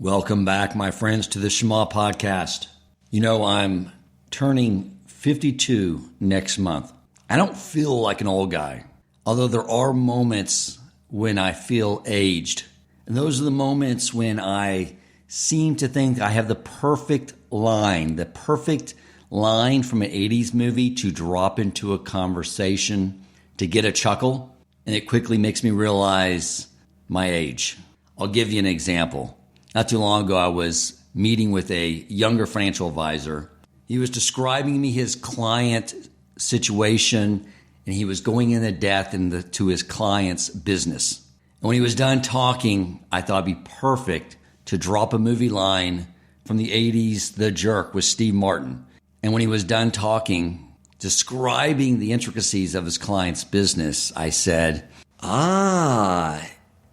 Welcome back, my friends, to the Shema podcast. You know, I'm turning 52 next month. I don't feel like an old guy, although there are moments when I feel aged. And those are the moments when I seem to think I have the perfect line from an 80s movie to drop into a conversation to get a chuckle, and it quickly makes me realize my age. I'll give you an example. Not too long ago, I was meeting with a younger financial advisor. He was describing me his client situation, and he was going into depth to his client's business. And when he was done talking, I thought it'd be perfect to drop a movie line from the 80s, The Jerk with Steve Martin. And when he was done talking, describing the intricacies of his client's business, I said,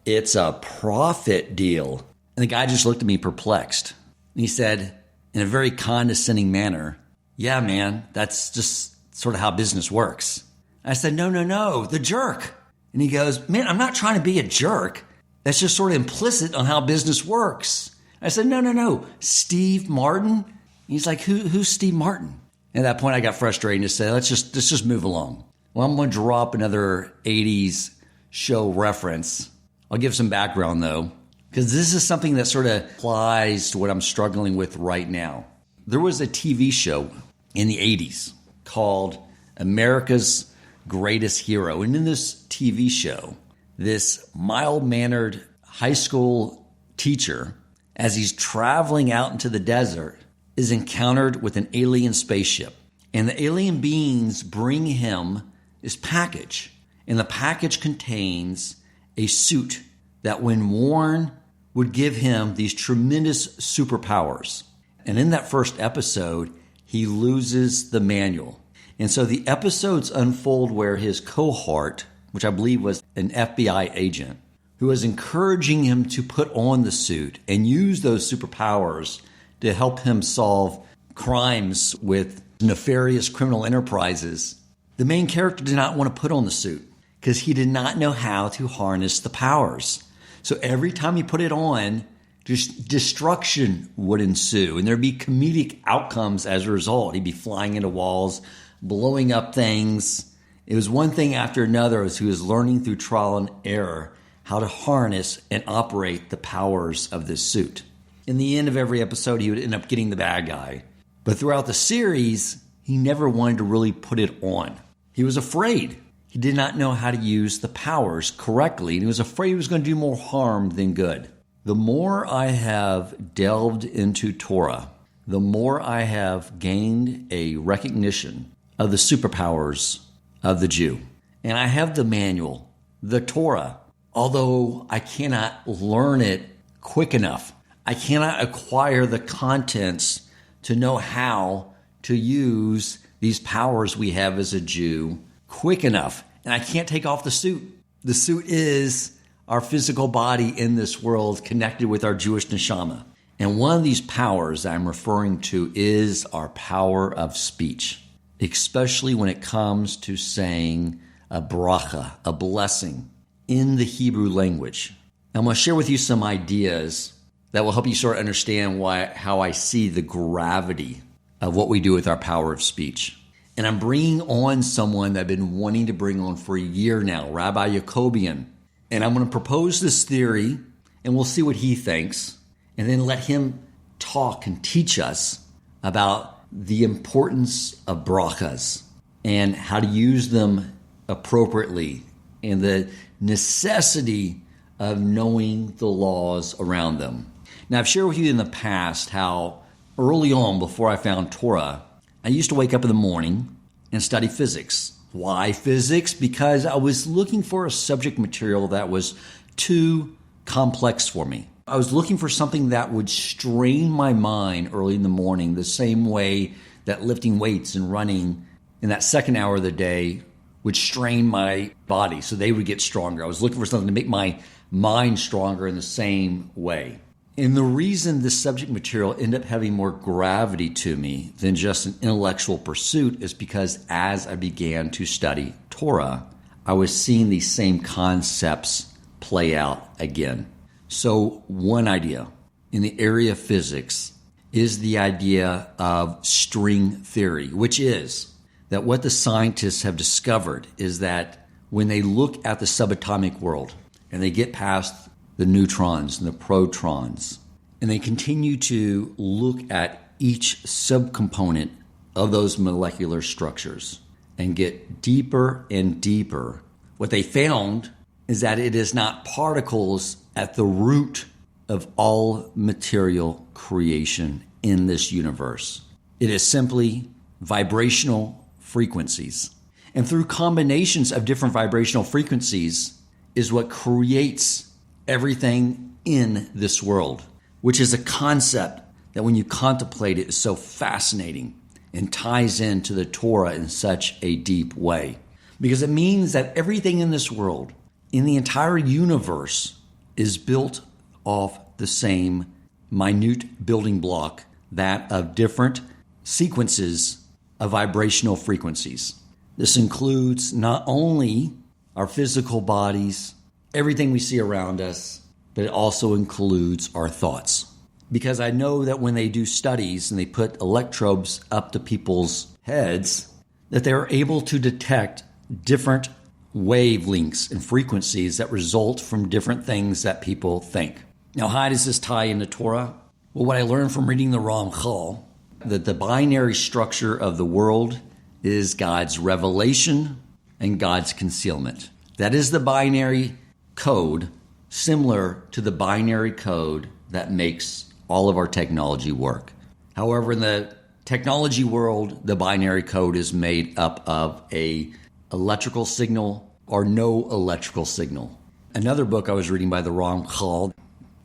it's a profit deal. And the guy just looked at me perplexed. And he said, in a very condescending manner, yeah, man, that's just sort of how business works. I said, no, the jerk. And he goes, man, I'm not trying to be a jerk. That's just sort of implicit on how business works. I said, no, Steve Martin. And he's like, who's Steve Martin? And at that point, I got frustrated and just said, let's just move along. Well, I'm going to drop another 80s show reference. I'll give some background, though, because this is something that sort of applies to what I'm struggling with right now. There was a TV show in the 80s called America's Greatest Hero. And in this TV show, this mild-mannered high school teacher, as he's traveling out into the desert, is encountered with an alien spaceship. And the alien beings bring him this package. And the package contains a suit that, when worn, would give him these tremendous superpowers. And in that first episode, he loses the manual. And so the episodes unfold where his cohort, which I believe was an FBI agent, who was encouraging him to put on the suit and use those superpowers to help him solve crimes with nefarious criminal enterprises. The main character did not want to put on the suit because he did not know how to harness the powers. So every time he put it on, just destruction would ensue, and there'd be comedic outcomes as a result. He'd be flying into walls, blowing up things. It was one thing after another as he was learning through trial and error how to harness and operate the powers of this suit. In the end of every episode, he would end up getting the bad guy. But throughout the series, he never wanted to really put it on. He was afraid. He did not know how to use the powers correctly, and he was afraid he was going to do more harm than good. The more I have delved into Torah, the more I have gained a recognition of the superpowers of the Jew. And I have the manual, the Torah, although I cannot learn it quick enough. I cannot acquire the contents to know how to use these powers we have as a Jew quick enough. And I can't take off the suit. The suit is our physical body in this world connected with our Jewish neshama. And one of these powers I'm referring to is our power of speech, especially when it comes to saying a bracha, a blessing, in the Hebrew language. I'm going to share with you some ideas that will help you sort of understand how I see the gravity of what we do with our power of speech. And I'm bringing on someone that I've been wanting to bring on for a year now, Rabbi Yaghobian. And I'm going to propose this theory, and we'll see what he thinks, and then let him talk and teach us about the importance of brachas and how to use them appropriately and the necessity of knowing the laws around them. Now, I've shared with you in the past how early on, before I found Torah, I used to wake up in the morning and study physics. Why physics? Because I was looking for a subject material that was too complex for me. I was looking for something that would strain my mind early in the morning, the same way that lifting weights and running in that second hour of the day would strain my body so they would get stronger. I was looking for something to make my mind stronger in the same way. And the reason this subject material ended up having more gravity to me than just an intellectual pursuit is because as I began to study Torah, I was seeing these same concepts play out again. So one idea, in the area of physics is the idea of string theory, which is that what the scientists have discovered is that when they look at the subatomic world and they get past the neutrons and the protons, and they continue to look at each subcomponent of those molecular structures and get deeper and deeper, what they found is that it is not particles at the root of all material creation in this universe. It is simply vibrational frequencies. And through combinations of different vibrational frequencies is what creates everything in this world, which is a concept that when you contemplate it is so fascinating and ties into the Torah in such a deep way. Because it means that everything in this world, in the entire universe, is built off the same minute building block, that of different sequences of vibrational frequencies. This includes not only our physical bodies, everything we see around us, but it also includes our thoughts. Because I know that when they do studies and they put electrodes up to people's heads, that they're able to detect different wavelengths and frequencies that result from different things that people think. Now, how does this tie into Torah? Well, what I learned from reading the Ramchal, that the binary structure of the world is God's revelation and God's concealment. That is the binary code, similar to the binary code that makes all of our technology work. However, in the technology world, the binary code is made up of a electrical signal or no electrical signal. Another book I was reading by the Ramchal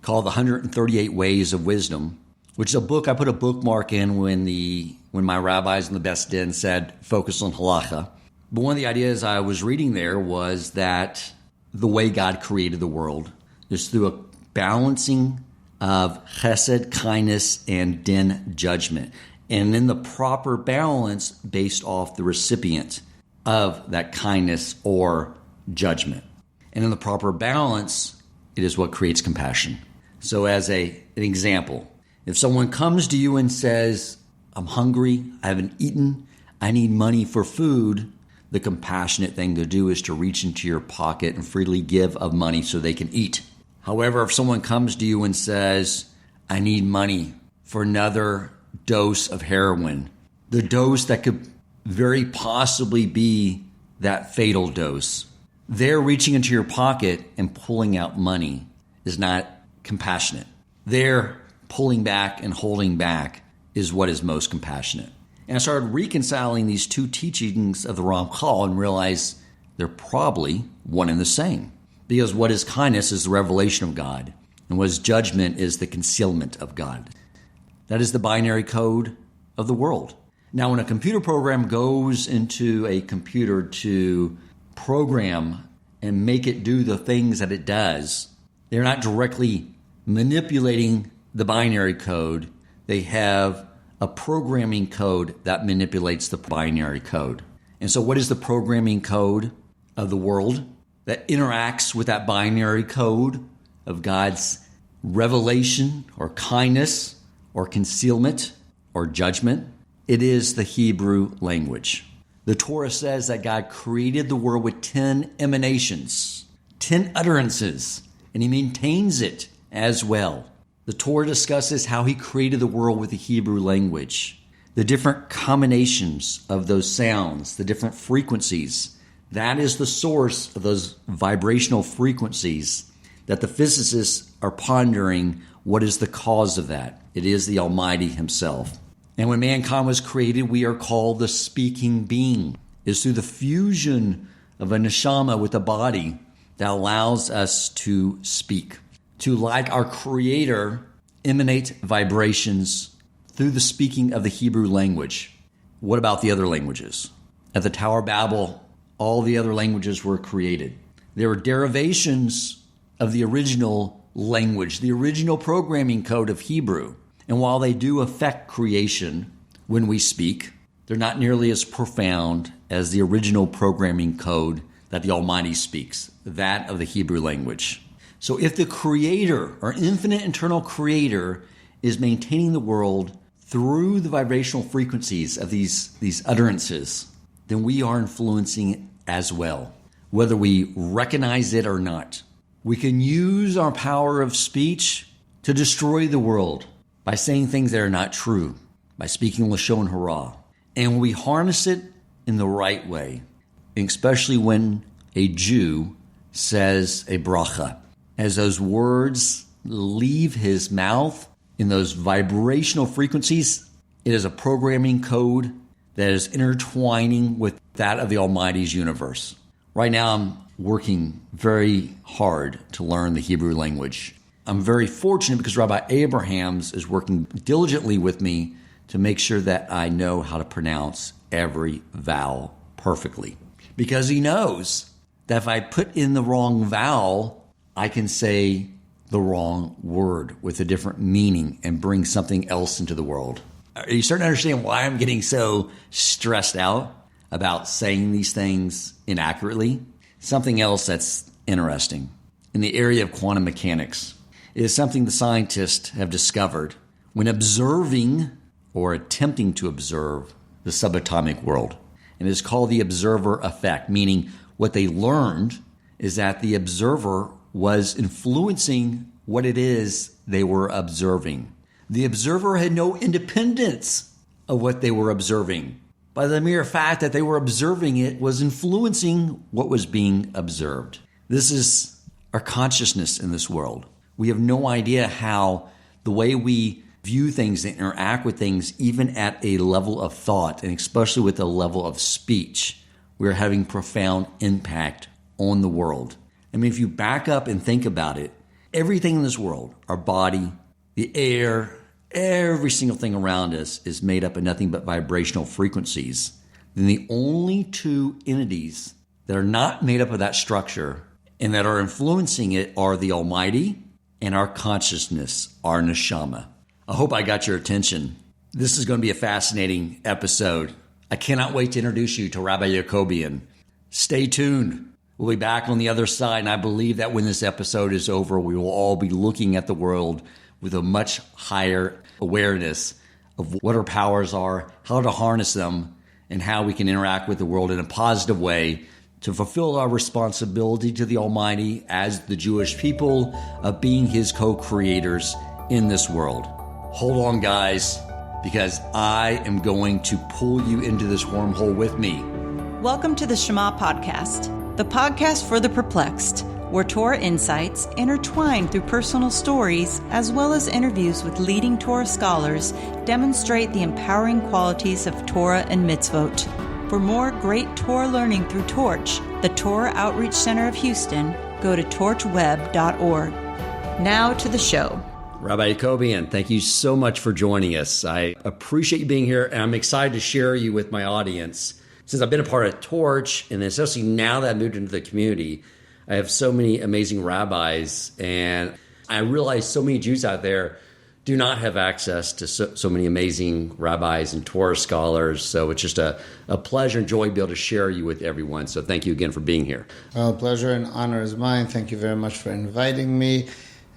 called The 138 Ways of Wisdom, which is a book I put a bookmark in when my rabbis in the Best Din said, focus on halacha. But one of the ideas I was reading there was that the way God created the world is through a balancing of chesed, kindness, and din, judgment. And in the proper balance based off the recipient of that kindness or judgment. And in the proper balance, it is what creates compassion. So as an example, if someone comes to you and says, I'm hungry, I haven't eaten, I need money for food, the compassionate thing to do is to reach into your pocket and freely give of money so they can eat. However, if someone comes to you and says, I need money for another dose of heroin, the dose that could very possibly be that fatal dose, their reaching into your pocket and pulling out money is not compassionate. Their pulling back and holding back is what is most compassionate. And I started reconciling these two teachings of the Ramchal and realized they're probably one and the same. Because what is kindness is the revelation of God, and what is judgment is the concealment of God. That is the binary code of the world. Now, when a computer program goes into a computer to program and make it do the things that it does, they're not directly manipulating the binary code. They have a programming code that manipulates the binary code. And so what is the programming code of the world that interacts with that binary code of God's revelation or kindness or concealment or judgment? It is the Hebrew language. The Torah says that God created the world with 10 emanations, 10 utterances, and he maintains it as well. The Torah discusses how he created the world with the Hebrew language, the different combinations of those sounds, the different frequencies. That is the source of those vibrational frequencies that the physicists are pondering. What is the cause of that? It is the Almighty himself. And when mankind was created, we are called the speaking being. It's through the fusion of a neshama with a body that allows us to speak. To, like our Creator, emanate vibrations through the speaking of the Hebrew language. What about the other languages? At the Tower of Babel, all the other languages were created. There were derivations of the original language, the original programming code of Hebrew. And while they do affect creation when we speak, they're not nearly as profound as the original programming code that the Almighty speaks, that of the Hebrew language. So if the creator, or infinite internal creator, is maintaining the world through the vibrational frequencies of these utterances, then we are influencing it as well, whether we recognize it or not. We can use our power of speech to destroy the world by saying things that are not true, by speaking Lashon Hara. And when we harness it in the right way, especially when a Jew says a Bracha, as those words leave his mouth in those vibrational frequencies, it is a programming code that is intertwining with that of the Almighty's universe. Right now, I'm working very hard to learn the Hebrew language. I'm very fortunate because Rabbi Abrahams is working diligently with me to make sure that I know how to pronounce every vowel perfectly. Because he knows that if I put in the wrong vowel, I can say the wrong word with a different meaning and bring something else into the world. Are you starting to understand why I'm getting so stressed out about saying these things inaccurately? Something else that's interesting in the area of quantum mechanics is something the scientists have discovered when observing or attempting to observe the subatomic world. And it's called the observer effect, meaning what they learned is that the observer was influencing what it is they were observing. The observer had no independence of what they were observing. By the mere fact that they were observing it was influencing what was being observed. This is our consciousness in this world. We have no idea how the way we view things and interact with things, even at a level of thought, and especially with a level of speech, we're having profound impact on the world. I mean, if you back up and think about it, everything in this world, our body, the air, every single thing around us is made up of nothing but vibrational frequencies. Then the only two entities that are not made up of that structure and that are influencing it are the Almighty and our consciousness, our neshama. I hope I got your attention. This is going to be a fascinating episode. I cannot wait to introduce you to Rabbi Yaghobian. Stay tuned. We'll be back on the other side, and I believe that when this episode is over, we will all be looking at the world with a much higher awareness of what our powers are, how to harness them, and how we can interact with the world in a positive way to fulfill our responsibility to the Almighty as the Jewish people of being His co-creators in this world. Hold on, guys, because I am going to pull you into this wormhole with me. Welcome to the Shema Podcast, the podcast for the perplexed, where Torah insights, intertwined through personal stories, as well as interviews with leading Torah scholars, demonstrate the empowering qualities of Torah and mitzvot. For more great Torah learning through Torch, the Torah Outreach Center of Houston, go to torchweb.org. Now to the show. Rabbi Yaghobian, thank you so much for joining us. I appreciate you being here, and I'm excited to share you with my audience. Since I've been a part of Torch, and especially now that I've moved into the community, I have so many amazing rabbis, and I realize so many Jews out there do not have access to so many amazing rabbis and Torah scholars. So it's just a pleasure and joy to be able to share you with everyone. So thank you again for being here. Well, pleasure and honor is mine. Thank you very much for inviting me.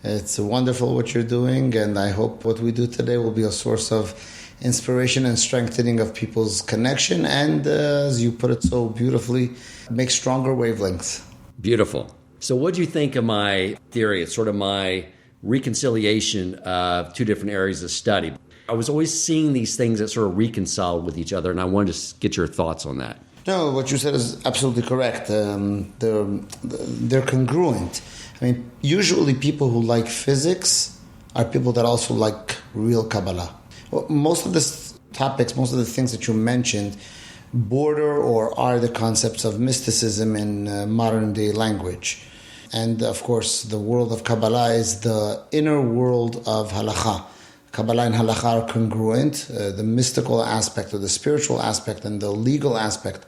It's wonderful what you're doing, and I hope what we do today will be a source of inspiration and strengthening of people's connection, and as you put it so beautifully, make stronger wavelengths. Beautiful. So what do you think of my theory? It's sort of my reconciliation of two different areas of study. I was always seeing these things that sort of reconcile with each other, and I wanted to get your thoughts on that. No, what you said is absolutely correct. They're congruent. I mean, usually people who like physics are people that also like real Kabbalah. Well, most of the topics, most of the things that you mentioned border or are the concepts of mysticism in modern day language. And of course, the world of Kabbalah is the inner world of halakha. Kabbalah and halakha are congruent. The mystical aspect or the spiritual aspect and the legal aspect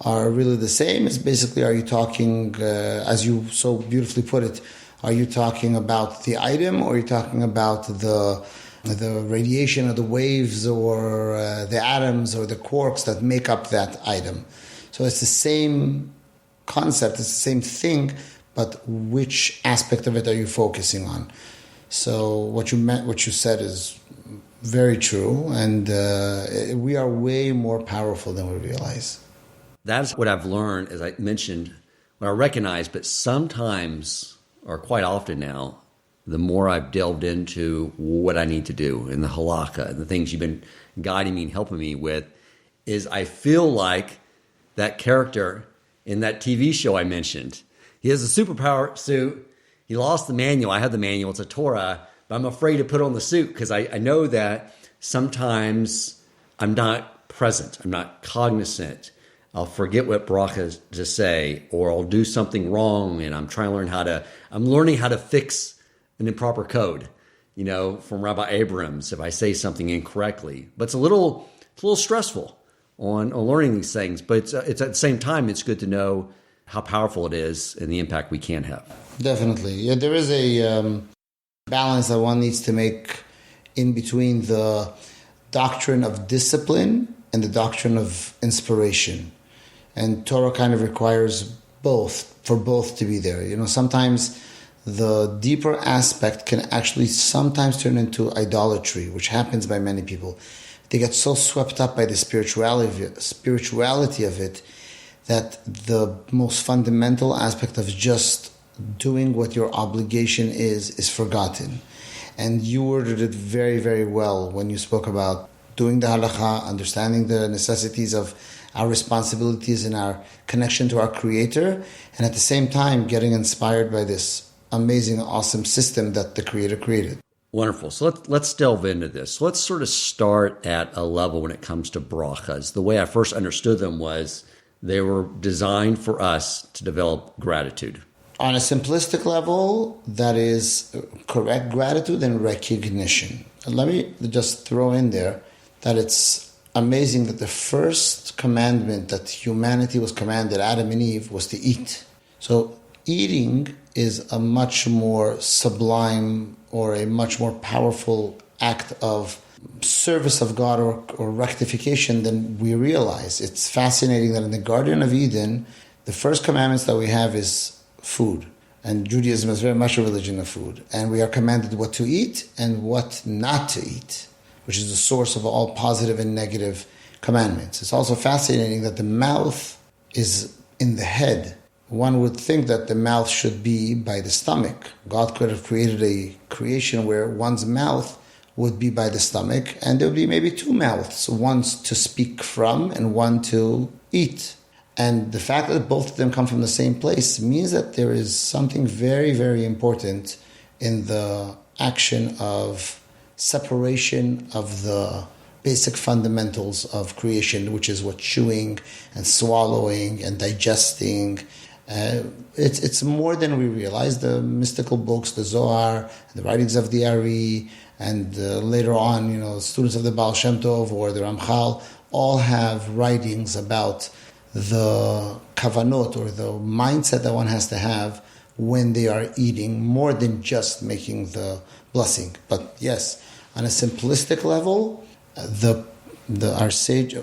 are really the same. It's basically, are you talking, as you so beautifully put it, are you talking about the item, or are you talking about the radiation or the waves or the atoms or the quarks that make up that item? So it's the same concept, it's the same thing, but which aspect of it are you focusing on? So what you said is very true, and we are way more powerful than we realize. That's what I've learned, as I mentioned, what I recognize, but sometimes, or quite often now, the more I've delved into what I need to do in the halakha and the things you've been guiding me and helping me with, is I feel like that character in that TV show I mentioned. He has a superpower suit. He lost the manual. I have the manual. It's a Torah, but I'm afraid to put on the suit because I know that sometimes I'm not present. I'm not cognizant. I'll forget what Brachas to say, or I'll do something wrong, and I'm learning how to fix an improper code, from Rabbi Abrams if I say something incorrectly. But it's a little stressful on learning these things. But it's at the same time, it's good to know how powerful it is and the impact we can have. Definitely. Yeah, there is a balance that one needs to make in between the doctrine of discipline and the doctrine of inspiration. And Torah kind of requires for both to be there. Sometimes the deeper aspect can actually sometimes turn into idolatry, which happens by many people. They get so swept up by the spirituality of it that the most fundamental aspect of just doing what your obligation is forgotten. And you worded it very, very well when you spoke about doing the halakha, understanding the necessities of our responsibilities and our connection to our Creator, and at the same time getting inspired by this amazing, awesome system that the Creator created. Wonderful. So let's delve into this. Let's sort of start at a level when it comes to brachas. The way I first understood them was they were designed for us to develop gratitude. On a simplistic level, that is correct gratitude and recognition. And let me just throw in there that it's amazing that the first commandment that humanity was commanded, Adam and Eve, was to eat. So eating is a much more sublime or a much more powerful act of service of God or rectification than we realize. It's fascinating that in the Garden of Eden, the first commandments that we have is food. And Judaism is very much a religion of food. And we are commanded what to eat and what not to eat, which is the source of all positive and negative commandments. It's also fascinating that the mouth is in the head. One would think that the mouth should be by the stomach. God could have created a creation where one's mouth would be by the stomach, and there would be maybe two mouths, one to speak from and one to eat. And the fact that both of them come from the same place means that there is something very, very important in the action of separation of the basic fundamentals of creation, which is what chewing and swallowing and digesting. It's more than we realize. The mystical books, the Zohar, the writings of the Ari, and later on, students of the Baal Shem Tov or the Ramchal all have writings about the kavanot or the mindset that one has to have when they are eating, more than just making the blessing. But yes, on a simplistic level, our sage,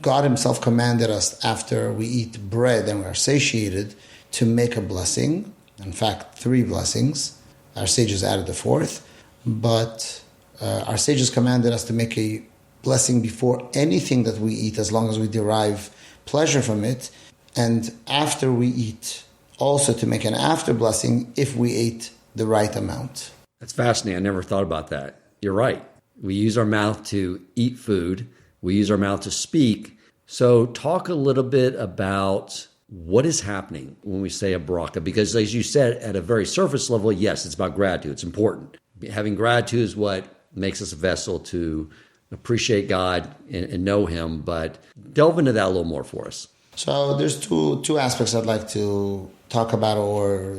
God Himself commanded us after we eat bread and we are satiated to make a blessing. In fact, 3 blessings. Our sages added the 4th. But our sages commanded us to make a blessing before anything that we eat, as long as we derive pleasure from it. And after we eat, also to make an after blessing if we ate the right amount. That's fascinating. I never thought about that. You're right. We use our mouth to eat food. We use our mouth to speak. So talk a little bit about what is happening when we say a bracha. Because as you said, at a very surface level, yes, it's about gratitude. It's important. Having gratitude is what makes us a vessel to appreciate God and know Him. But delve into that a little more for us. So there's two aspects I'd like to talk about, or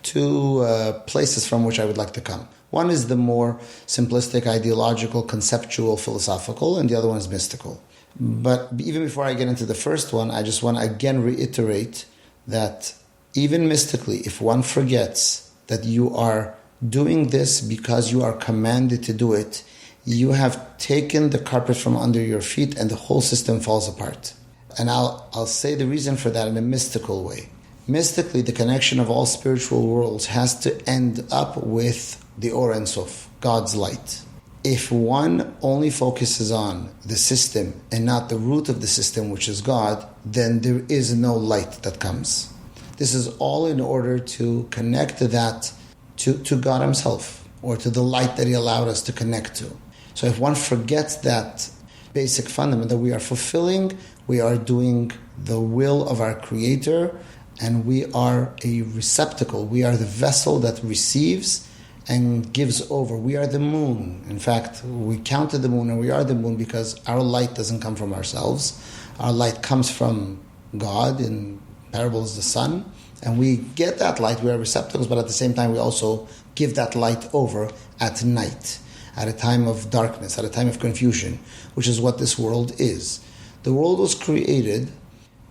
two places from which I would like to come. One is the more simplistic, ideological, conceptual, philosophical, and the other one is mystical. But even before I get into the first one, I just want to again reiterate that even mystically, if one forgets that you are doing this because you are commanded to do it, you have taken the carpet from under your feet and the whole system falls apart. And I'll say the reason for that in a mystical way. mystically, the connection of all spiritual worlds has to end up with the Or Ein Sof, God's light. If one only focuses on the system and not the root of the system, which is God, then there is no light that comes. This is all in order to connect to that, to God Himself, or to the light that He allowed us to connect to. So if one forgets that basic fundament that we are fulfilling, we are doing the will of our Creator, and we are a receptacle. We are the vessel that receives and gives over. We are the moon. In fact, we counted the moon, and we are the moon because our light doesn't come from ourselves. Our light comes from God. In parables, the sun. And we get that light. We are receptacles, but at the same time, we also give that light over at night, at a time of darkness, at a time of confusion, which is what this world is. The world was created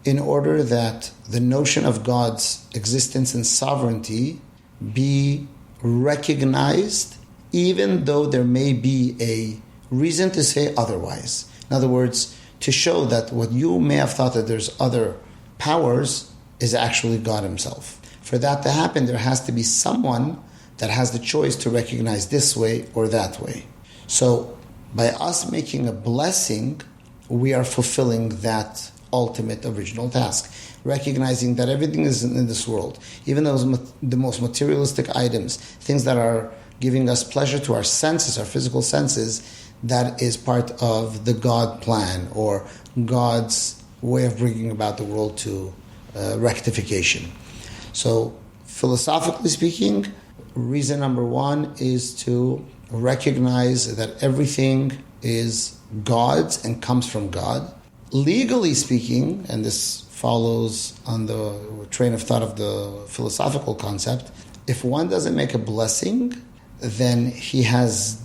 in order that the notion of God's existence and sovereignty be recognized, even though there may be a reason to say otherwise. In other words, to show that what you may have thought that there's other powers is actually God Himself. For that to happen, there has to be someone that has the choice to recognize this way or that way. So, by us making a blessing, we are fulfilling that ultimate original task, recognizing that everything is in this world, even those the most materialistic items, things that are giving us pleasure to our senses, our physical senses, that is part of the God plan or God's way of bringing about the world to rectification. So, philosophically speaking, reason number one is to recognize that everything is God's and comes from God. Legally speaking, and this follows on the train of thought of the philosophical concept, if one doesn't make a blessing, then he has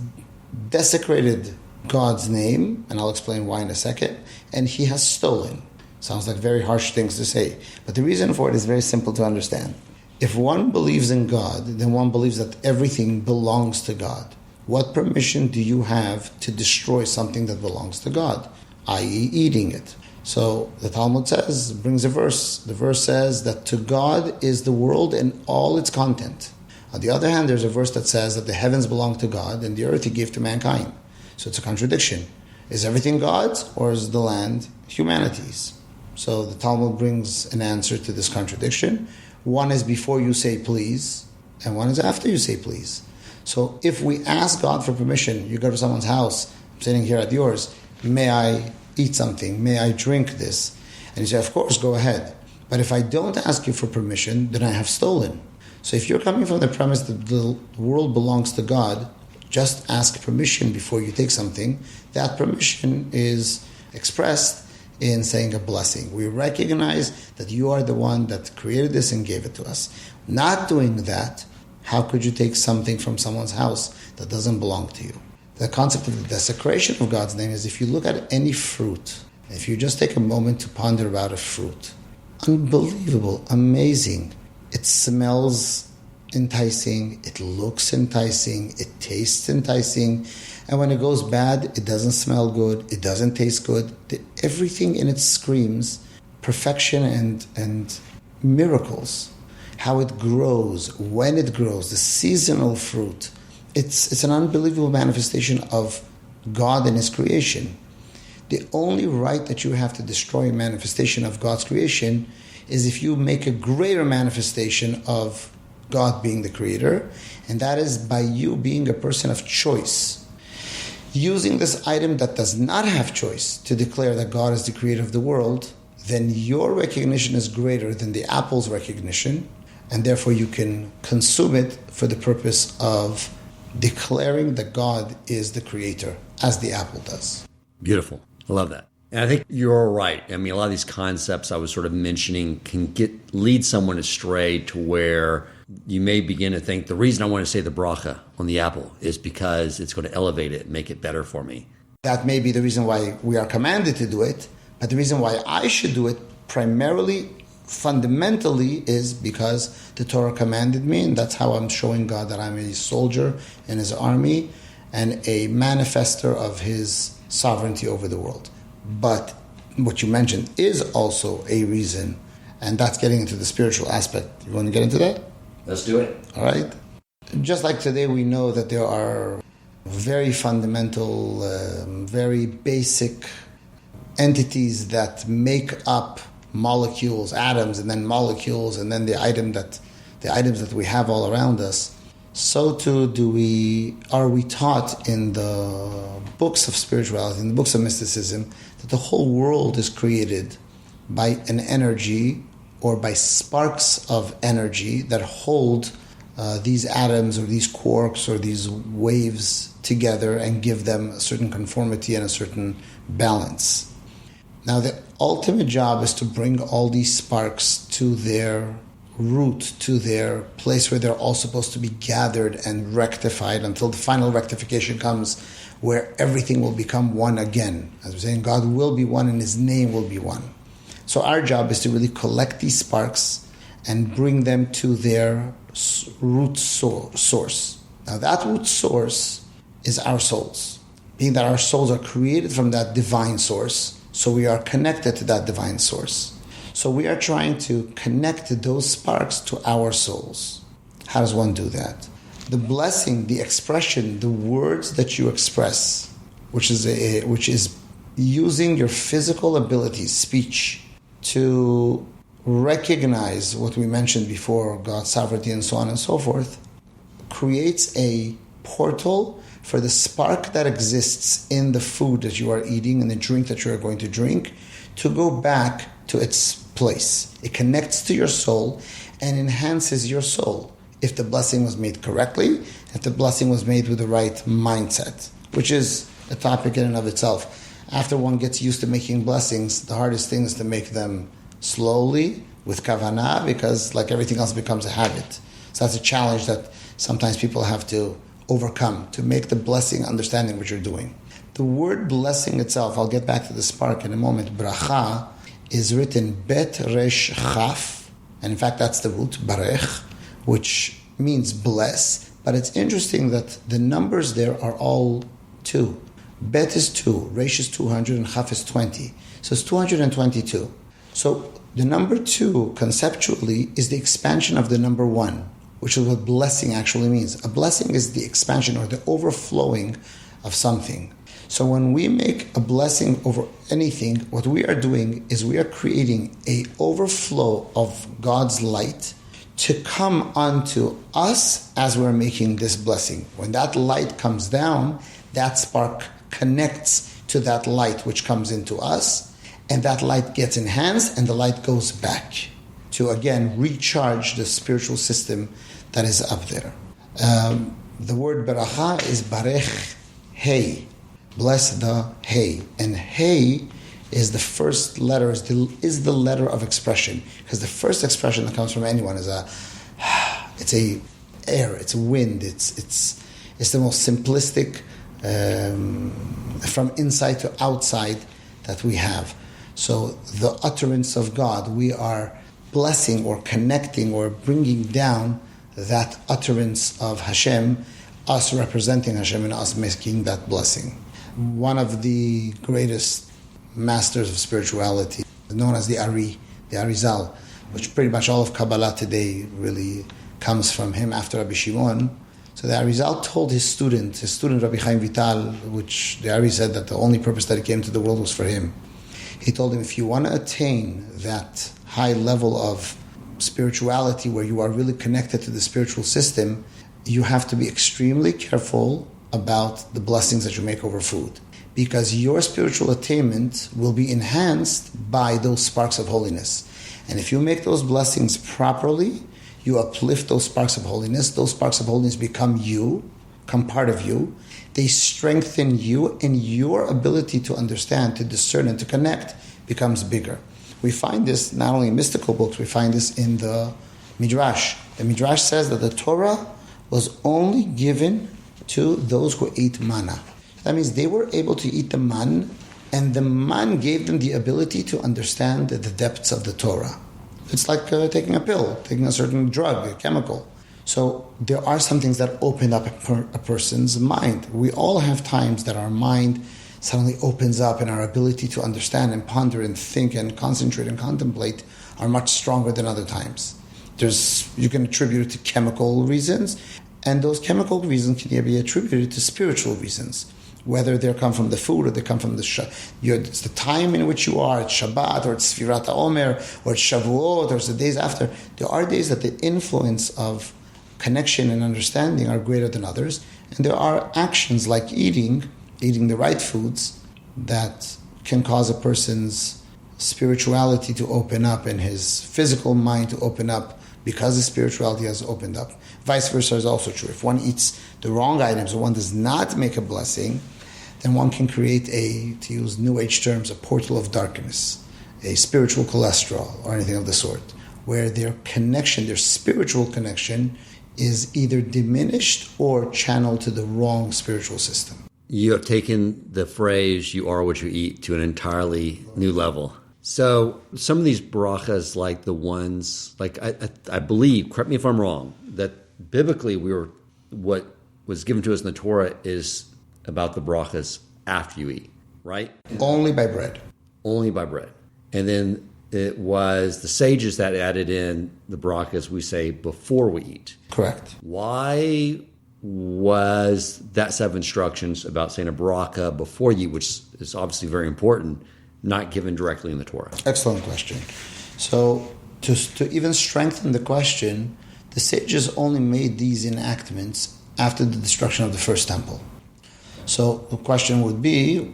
desecrated God's name, and I'll explain why in a second, and he has stolen. Sounds like very harsh things to say, but the reason for it is very simple to understand. If one believes in God, then one believes that everything belongs to God. What permission do you have to destroy something that belongs to God, i.e. eating it? So the Talmud brings a verse. The verse says that to God is the world and all its content. On the other hand, there's a verse that says that the heavens belong to God and the earth He gave to mankind. So it's a contradiction. Is everything God's or is the land humanity's? So the Talmud brings an answer to this contradiction. One is before you say please, and one is after you say please. So if we ask God for permission, you go to someone's house, I'm sitting here at yours, may I eat something? May I drink this? And you say, of course, go ahead. But if I don't ask you for permission, then I have stolen. So if you're coming from the premise that the world belongs to God, just ask permission before you take something. That permission is expressed in saying a blessing. We recognize that you are the one that created this and gave it to us. Not doing that, how could you take something from someone's house that doesn't belong to you? The concept of the desecration of God's name is if you look at any fruit, if you just take a moment to ponder about a fruit, unbelievable, amazing. It smells enticing, it looks enticing, it tastes enticing, and when it goes bad, it doesn't smell good, it doesn't taste good. Everything in it screams perfection and miracles. How it grows, when it grows, the seasonal fruit. It's an unbelievable manifestation of God and His creation. The only right that you have to destroy a manifestation of God's creation is if you make a greater manifestation of God being the creator, and that is by you being a person of choice. Using this item that does not have choice to declare that God is the creator of the world, then your recognition is greater than the apple's recognition, and therefore you can consume it for the purpose of declaring that God is the creator, as the apple does. Beautiful. I love that. And I think you're right. I mean, a lot of these concepts I was sort of mentioning can lead someone astray to where you may begin to think the reason I want to say the bracha on the apple is because it's going to elevate it and make it better for me. That may be the reason why we are commanded to do it, but the reason why I should do it primarily, fundamentally, is because the Torah commanded me, and that's how I'm showing God that I'm a soldier in His army and a manifester of His sovereignty over the world. But what you mentioned is also a reason, And that's getting into the spiritual aspect. You want to get into that? Let's do it. All right. Just like today, we know that there are very fundamental, very basic entities that make up molecules, atoms, and then molecules, and then the items that we have all around us. So too are we taught in the books of spirituality, in the books of mysticism, that the whole world is created by an energy or by sparks of energy that hold these atoms or these quarks or these waves together and give them a certain conformity and a certain balance. Now, the ultimate job is to bring all these sparks to their root, to their place where they're all supposed to be gathered and rectified until the final rectification comes, where everything will become one again. As we're saying, God will be one and His name will be one. So our job is to really collect these sparks and bring them to their root source. Now that root source is our souls. Being that our souls are created from that divine source, so we are connected to that divine source. So we are trying to connect those sparks to our souls. How does one do that? The blessing, the expression, the words that you express, which is using your physical abilities, speech, to recognize what we mentioned before, God's sovereignty and so on and so forth, creates a portal for the spark that exists in the food that you are eating and the drink that you are going to drink to go back to its place. It connects to your soul and enhances your soul if the blessing was made correctly, if the blessing was made with the right mindset, which is a topic in and of itself. After one gets used to making blessings, the hardest thing is to make them slowly, with kavanah, because like everything else becomes a habit. So that's a challenge that sometimes people have to overcome, to make the blessing understanding what you're doing. The word blessing itself, I'll get back to the spark in a moment, bracha, is written bet resh chaf, and in fact that's the root, barech, which means bless, but it's interesting that the numbers there are all 2. Bet is 2, resh is 200, and chaf is 20. So it's 222. So the number 2, conceptually, is the expansion of the number 1, which is what blessing actually means. A blessing is the expansion or the overflowing of something. So when we make a blessing over anything, what we are doing is we are creating an overflow of God's light to come onto us as we're making this blessing. When that light comes down, that spark connects to that light which comes into us, and that light gets enhanced and the light goes back to, again, recharge the spiritual system that is up there. The word beracha is barech hey. Bless the hey. And hey is the first letter, is the letter of expression. Because the first expression that comes from anyone is it's a air, it's a wind, it's the most simplistic from inside to outside that we have. So the utterance of God, we are blessing or connecting or bringing down that utterance of Hashem, us representing Hashem and us making that blessing. One of the greatest masters of spirituality, known as the Arizal, which pretty much all of Kabbalah today really comes from him after Rabbi Shimon. So the Arizal told his student Rabbi Chaim Vital, which the Ari said that the only purpose that he came to the world was for him. He told him, if you want to attain that high level of spirituality where you are really connected to the spiritual system, you have to be extremely careful about the blessings that you make over food, because your spiritual attainment will be enhanced by those sparks of holiness. And if you make those blessings properly, you uplift those sparks of holiness. Those sparks of holiness become you, become part of you. They strengthen you, and your ability to understand, to discern, and to connect becomes bigger. We find this not only in mystical books, we find this in the Midrash. The Midrash says that the Torah was only given to those who ate manna. That means they were able to eat the man, and the man gave them the ability to understand the depths of the Torah. It's like taking a pill, taking a certain drug, a chemical. So there are some things that open up a person's mind. We all have times that our mind suddenly opens up, and our ability to understand and ponder and think and concentrate and contemplate are much stronger than other times. You can attribute it to chemical reasons, and those chemical reasons can be attributed to spiritual reasons, whether they come from the food or they come from it's the time in which you are, it's Shabbat, or it's Sfirat HaOmer, or it's Shavuot, or it's the days after. There are days that the influence of connection and understanding are greater than others, and there are actions like eating the right foods, that can cause a person's spirituality to open up and his physical mind to open up because his spirituality has opened up. Vice versa is also true. If one eats the wrong items or one does not make a blessing, then one can create to use New Age terms, a portal of darkness, a spiritual cholesterol or anything of the sort, where their connection, their spiritual connection, is either diminished or channeled to the wrong spiritual system. You have taken the phrase, you are what you eat, to an entirely new level. So some of these brachas, like the ones, like I believe, correct me if I'm wrong, that biblically what was given to us in the Torah is about the brachas after you eat, right? Only by bread. Only by bread. And then it was the sages that added in the brachas, we say, before we eat. Correct. Why was that set of instructions about saying a bracha before you, which is obviously very important, not given directly in the Torah? Excellent question. So to even strengthen the question, the sages only made these enactments after the destruction of the first temple. So the question would be,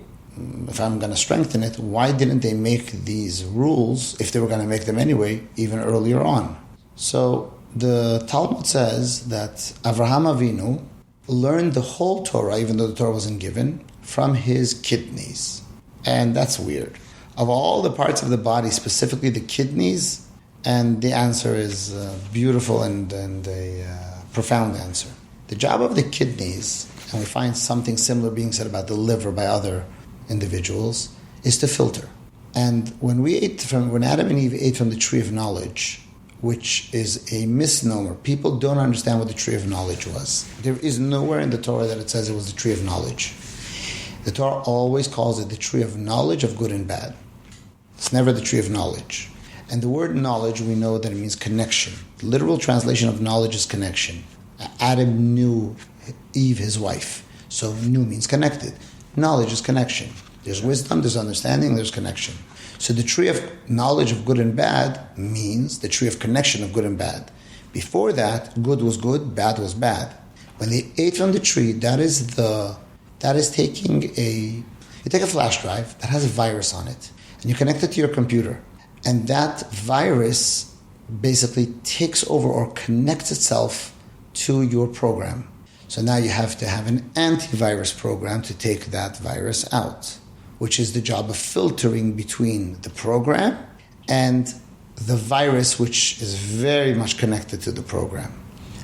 if I'm going to strengthen it, why didn't they make these rules, if they were going to make them anyway, even earlier on? So the Talmud says that Avraham Avinu learned the whole Torah, even though the Torah wasn't given, from his kidneys. And that's weird. Of all the parts of the body, specifically the kidneys, and the answer is beautiful and a profound answer. The job of the kidneys, and we find something similar being said about the liver by other individuals, is to filter. And when Adam and Eve ate from the tree of knowledge, which is a misnomer, people don't understand what the tree of knowledge was. There is nowhere in the Torah that it says it was the tree of knowledge. The Torah always calls it the tree of knowledge of good and bad. It's never the tree of knowledge. And the word knowledge, we know that it means connection. The literal translation of knowledge is connection. Adam knew Eve, his wife. So knew means connected. Knowledge is connection. There's wisdom, there's understanding, there's connection. So the tree of knowledge of good and bad means the tree of connection of good and bad. Before that, good was good, bad was bad. When they ate from the tree, that is taking you take a flash drive that has a virus on it, and you connect it to your computer. And that virus basically takes over or connects itself to your program. So now you have to have an antivirus program to take that virus out, which is the job of filtering between the program and the virus, which is very much connected to the program.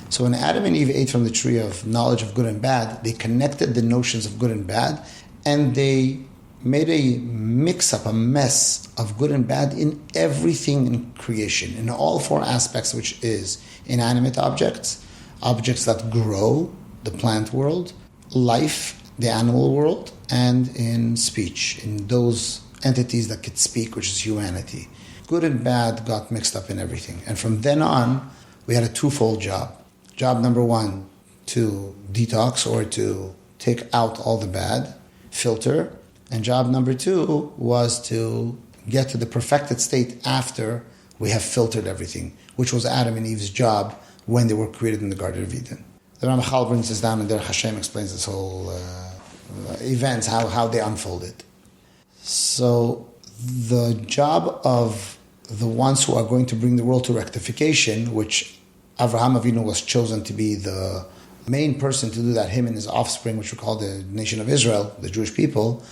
So when Adam and Eve ate from the tree of knowledge of good and bad, they connected the notions of good and bad, and they made a mix-up, a mess of good and bad in everything in creation, in all four aspects, which is inanimate objects, objects that grow, the plant world, life, the animal world, and in speech, in those entities that could speak, which is humanity. Good and bad got mixed up in everything. And from then on, we had a twofold job. Job number one, to detox or to take out all the bad, filter. And job number two was to get to the perfected state after we have filtered everything, which was Adam and Eve's job when they were created in the Garden of Eden. The Ramachal brings this down, and there Hashem explains this whole events, how they unfolded. So the job of the ones who are going to bring the world to rectification, which Avraham Avinu was chosen to be the main person to do that, him and his offspring, which we call the nation of Israel, the Jewish people,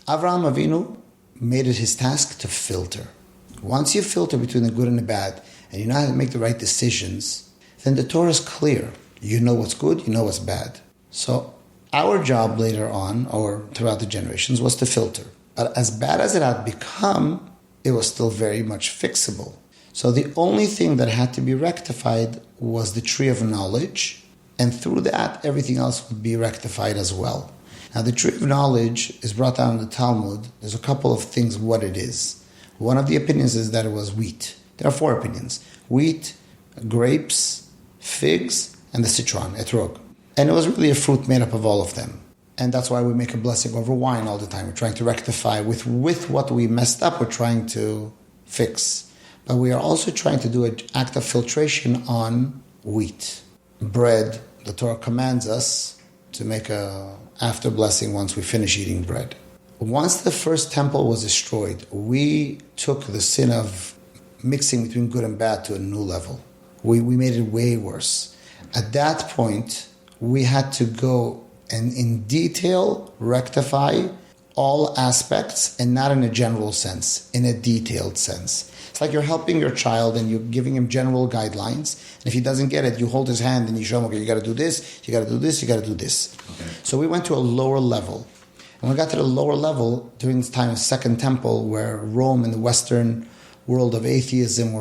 Avraham Avinu made it his task to filter. Once you filter between the good and the bad, and you know how to make the right decisions, then the Torah is clear. You know what's good, you know what's bad. So our job later on, or throughout the generations, was to filter. But as bad as it had become, it was still very much fixable. So the only thing that had to be rectified was the tree of knowledge, and through that, everything else would be rectified as well. Now, the tree of knowledge is brought down in the Talmud. There's a couple of things what it is. One of the opinions is that it was wheat. There are 4 opinions. Wheat, grapes, figs, and the citron, etrog. And it was really a fruit made up of all of them. And that's why we make a blessing over wine all the time. We're trying to rectify with what we messed up, we're trying to fix. But we are also trying to do an act of filtration on wheat. Bread, the Torah commands us to make a after blessing once we finish eating bread. Once the first temple was destroyed, we took the sin of mixing between good and bad to a new level. We made it way worse. At that point, we had to go and in detail rectify all aspects, and not in a general sense, in a detailed sense. It's like you're helping your child and you're giving him general guidelines. And if he doesn't get it, you hold his hand and you show him, okay, you got to do this, you got to do this, you got to do this. Okay. So we went to a lower level. And we got to the lower level during the time of Second Temple, where Rome and the Western world of atheism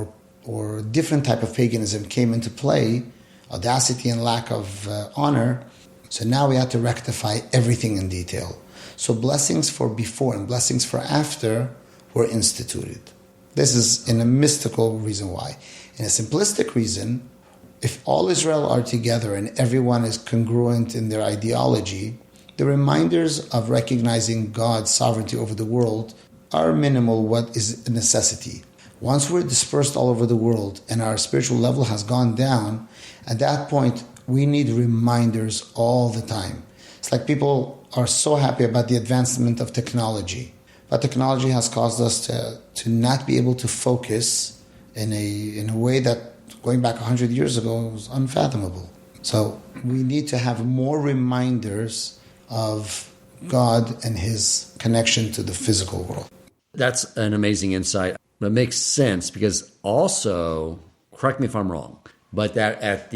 or different type of paganism came into play, audacity and lack of honor. So now we had to rectify everything in detail. So blessings for before and blessings for after were instituted. This is in a mystical reason why. In a simplistic reason, if all Israel are together and everyone is congruent in their ideology, the reminders of recognizing God's sovereignty over the world are minimal, what is a necessity. Once we're dispersed all over the world and our spiritual level has gone down, at that point, we need reminders all the time. It's like people are so happy about the advancement of technology, but technology has caused us to not be able to focus in a way that going back 100 years ago was unfathomable. So we need to have more reminders of God and His connection to the physical world. That's an amazing insight. It makes sense because also, correct me if I'm wrong, but that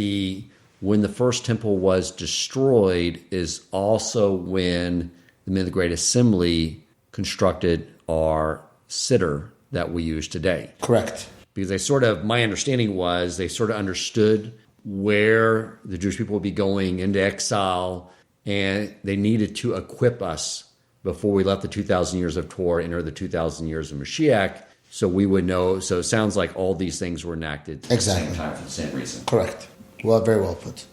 when the first temple was destroyed is also when the men of the Great Assembly constructed our siddur that we use today. Correct. Because my understanding was they sort of understood where the Jewish people would be going into exile, and they needed to equip us before we left the 2,000 years of Torah, enter the 2,000 years of Mashiach, so we would know. So it sounds like all these things were enacted at exactly the same time for the same reason. Correct. Well, very well put.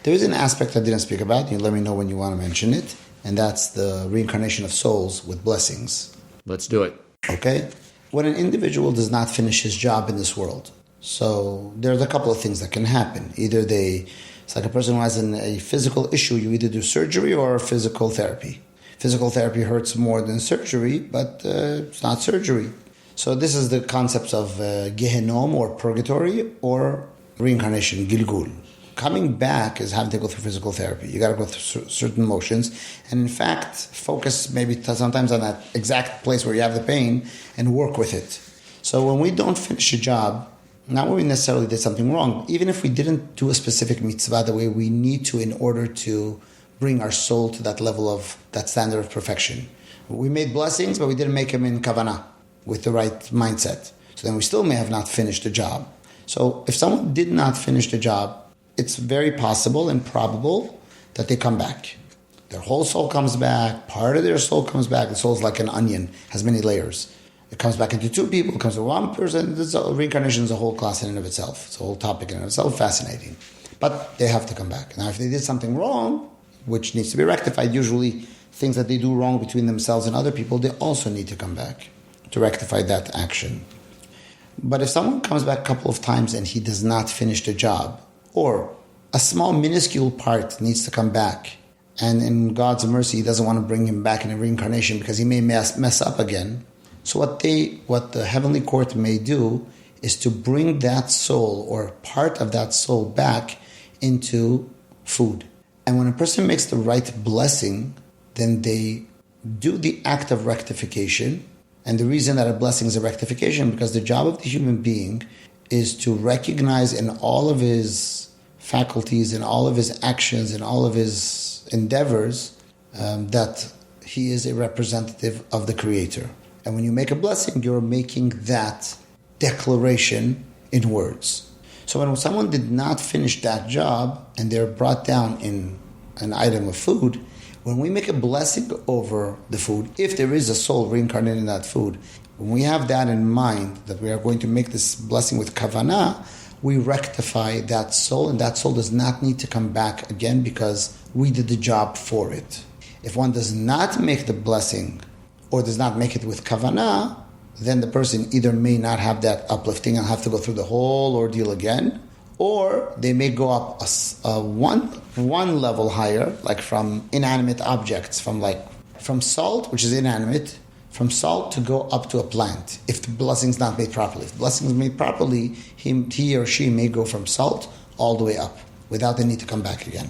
There is an aspect I didn't speak about. You let me know when you want to mention it, and that's the reincarnation of souls with blessings. Let's do it. Okay? When an individual does not finish his job in this world, so there's a couple of things that can happen. It's like a person who has a physical issue, you either do surgery or physical therapy. Physical therapy hurts more than surgery, but it's not surgery. So this is the concepts of Gehenom or purgatory or reincarnation, Gilgul. Coming back is having to go through physical therapy. You got to go through certain motions, and in fact, focus maybe sometimes on that exact place where you have the pain and work with it. So when we don't finish a job, not when we necessarily did something wrong, even if we didn't do a specific mitzvah the way we need to in order to bring our soul to that level of that standard of perfection. We made blessings, but we didn't make them in kavanah with the right mindset. So then we still may have not finished the job. So if someone did not finish the job, it's very possible and probable that they come back. Their whole soul comes back, part of their soul comes back. The soul is like an onion, has many layers. It comes back into two people, it comes to one person. Reincarnation is a whole class in and of itself. It's a whole topic in and of itself, fascinating. But they have to come back. Now, if they did something wrong, which needs to be rectified, usually things that they do wrong between themselves and other people, they also need to come back to rectify that action. But if someone comes back a couple of times and he does not finish the job, or a small minuscule part needs to come back, and in God's mercy, He doesn't want to bring him back in a reincarnation because he may mess up again. So what the heavenly court may do is to bring that soul or part of that soul back into food. And when a person makes the right blessing, then they do the act of rectification. And the reason that a blessing is a rectification, because the job of the human being is to recognize in all of his faculties, in all of his actions, in all of his endeavors, that he is a representative of the Creator. And when you make a blessing, you're making that declaration in words. So when someone did not finish that job and they're brought down in an item of food, When we make a blessing over the food, if there is a soul reincarnated in that food, when we have that in mind, that we are going to make this blessing with kavanah, we rectify that soul, and that soul does not need to come back again because we did the job for it. If one does not make the blessing or does not make it with kavanah, then the person either may not have that uplifting and have to go through the whole ordeal again, or they may go up one level higher, like from inanimate objects, from salt, which is inanimate, from salt to go up to a plant, if the blessing's not made properly. If the blessing is made properly, he or she may go from salt all the way up without the need to come back again.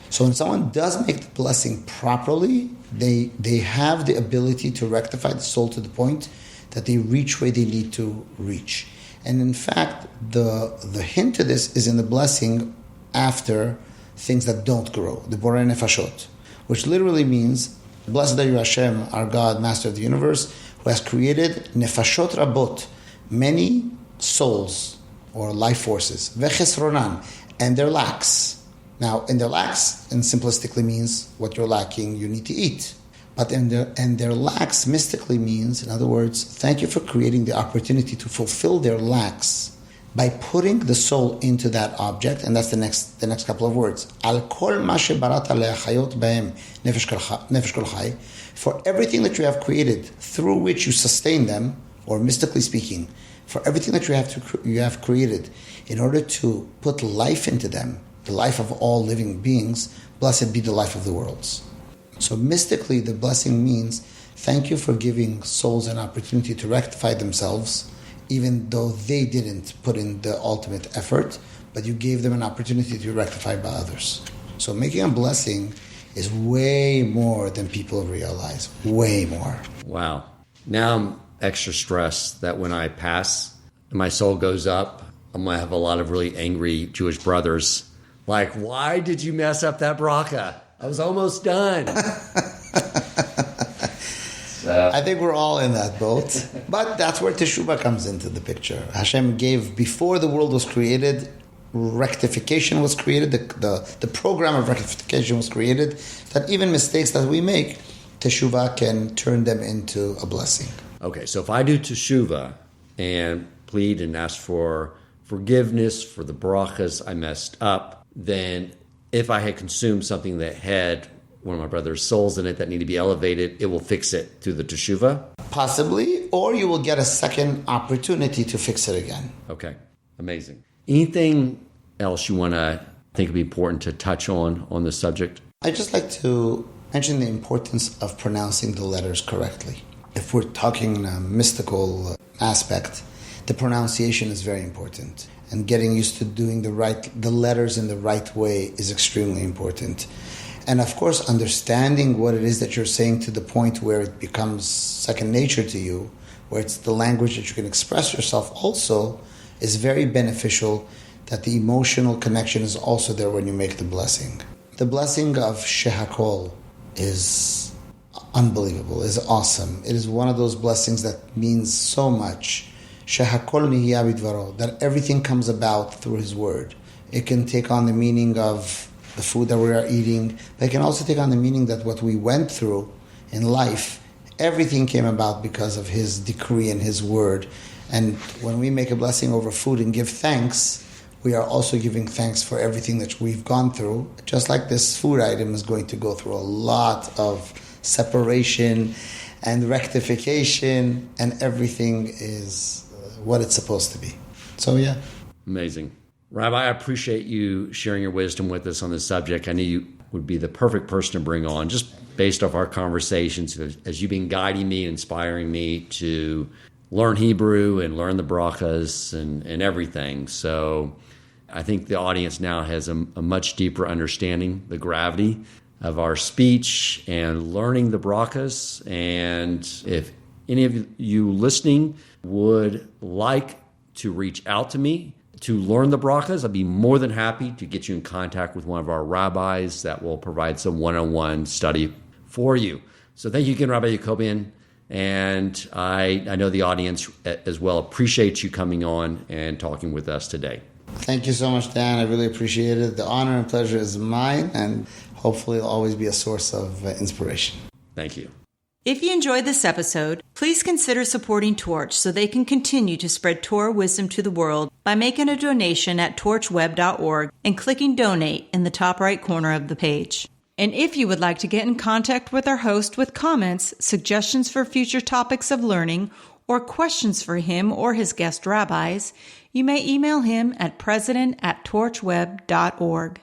So when someone does make the blessing properly, they have the ability to rectify the soul to the point that they reach where they need to reach. And in fact, the hint to this is in the blessing after things that don't grow, the Borei Nefashot, which literally means, blessed are you Hashem, our God, Master of the universe, who has created Nefashot Rabot, many souls or life forces, Vechesronan, and their lacks. Now, in their lacks, and simplistically means what you're lacking, you need to eat. But their lacks mystically means, in other words, thank you for creating the opportunity to fulfill their lacks by putting the soul into that object, and that's the next couple of words. Al kol ma shebarata le'achayot b'hem nefesh kol chai, for everything that you have created through which you sustain them, or mystically speaking, for everything that you have created, in order to put life into them, the life of all living beings, blessed be the life of the worlds. So mystically, the blessing means, thank you for giving souls an opportunity to rectify themselves, even though they didn't put in the ultimate effort, but you gave them an opportunity to rectify by others. So making a blessing is way more than people realize, way more. Wow. Now I'm extra stressed that when I pass and my soul goes up, I'm going to have a lot of really angry Jewish brothers. Like, why did you mess up that bracha? I was almost done. I think we're all in that boat. But that's where Teshuvah comes into the picture. Hashem gave, before the world was created, rectification was created, the program of rectification was created, that even mistakes that we make, Teshuvah can turn them into a blessing. Okay, so if I do Teshuvah and plead and ask for forgiveness for the brachas I messed up, then if I had consumed something that had one of my brother's souls in it that need to be elevated, it will fix it through the teshuvah? Possibly, or you will get a second opportunity to fix it again. Okay, amazing. Anything else you want to think would be important to touch on this subject? I'd just like to mention the importance of pronouncing the letters correctly. If we're talking in a mystical aspect, the pronunciation is very important. And getting used to doing the letters in the right way is extremely important. And of course, understanding what it is that you're saying to the point where it becomes second nature to you, where it's the language that you can express yourself also, is very beneficial, that the emotional connection is also there when you make the blessing. The blessing of Shehakol is unbelievable, is awesome. It is one of those blessings that means so much. Shehakol nihiya bidvaro, that everything comes about through His word. It can take on the meaning of the food that we are eating, but it can also take on the meaning that what we went through in life, everything came about because of His decree and His word. And when we make a blessing over food and give thanks, we are also giving thanks for everything that we've gone through, just like this food item is going to go through a lot of separation and rectification, and everything is what it's supposed to be. So, yeah. Amazing. Rabbi, I appreciate you sharing your wisdom with us on this subject. I knew you would be the perfect person to bring on, just based off our conversations, as you've been guiding me and inspiring me to learn Hebrew and learn the brachas and everything. So I think the audience now has a much deeper understanding, the gravity of our speech and learning the brachas. And if any of you listening would like to reach out to me to learn the brachas, I'd be more than happy to get you in contact with one of our rabbis that will provide some one-on-one study for you. So thank you again, Rabbi Yaghobian. And I know the audience as well appreciates you coming on and talking with us today. Thank you so much, Dan. I really appreciate it. The honor and pleasure is mine, and hopefully it'll always be a source of inspiration. Thank you. If you enjoyed this episode, please consider supporting Torch so they can continue to spread Torah wisdom to the world by making a donation at torchweb.org and clicking donate in the top right corner of the page. And if you would like to get in contact with our host with comments, suggestions for future topics of learning, or questions for him or his guest rabbis, you may email him at president@torchweb.org.